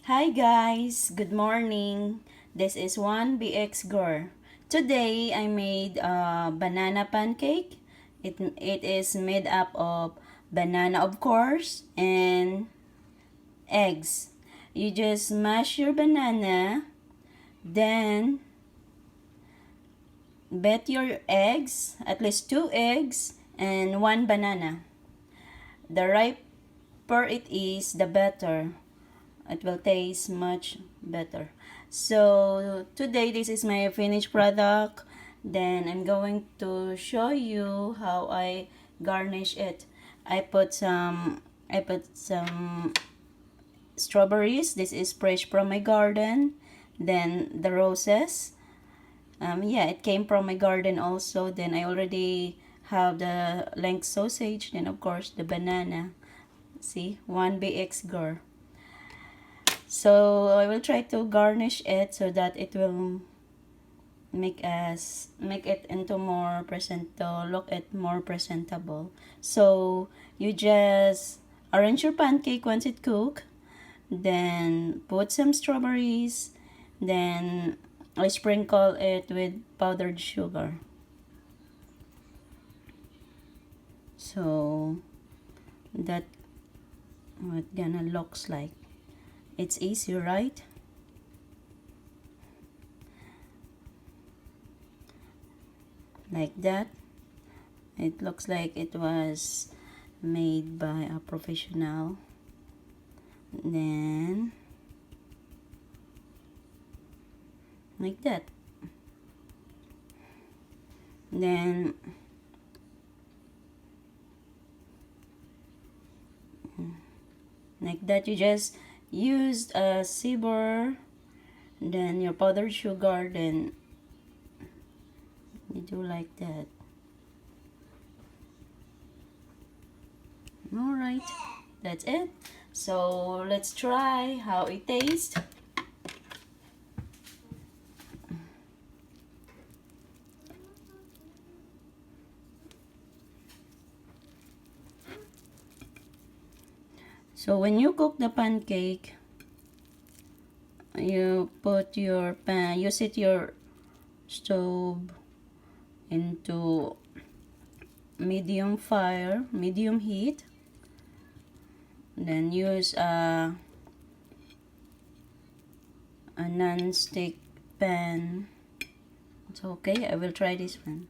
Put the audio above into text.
Hi guys, good morning. This is 1BX Girl. Today I made a banana pancake. It is made up of banana, of course, and eggs. You just mash your banana, then bet your eggs, at least 2 eggs and 1 banana. The riper it is, the better. It will taste much better. So today this is my finished product. Then I'm going to show you how I garnish it. I put some strawberries. This is fresh from my garden. Then the roses. Yeah, it came from my garden also. Then I already have the length sausage. Then of course the banana. See, 1BX girl. So I will try to garnish it so that it will make it into more look it more presentable. So you just arrange your pancake once it cook, then put some strawberries, then I sprinkle it with powdered sugar. So that what gonna looks like. It's easy, right? Like that. It looks like it was made by a professional. Then like that. Then like that, you just used a silver, then your powdered sugar, then you do like that. Alright, that's it. So let's try how it tastes. So when you cook the pancake, you set your stove into medium heat. Then use a non-stick pan. It's okay, I will try this one.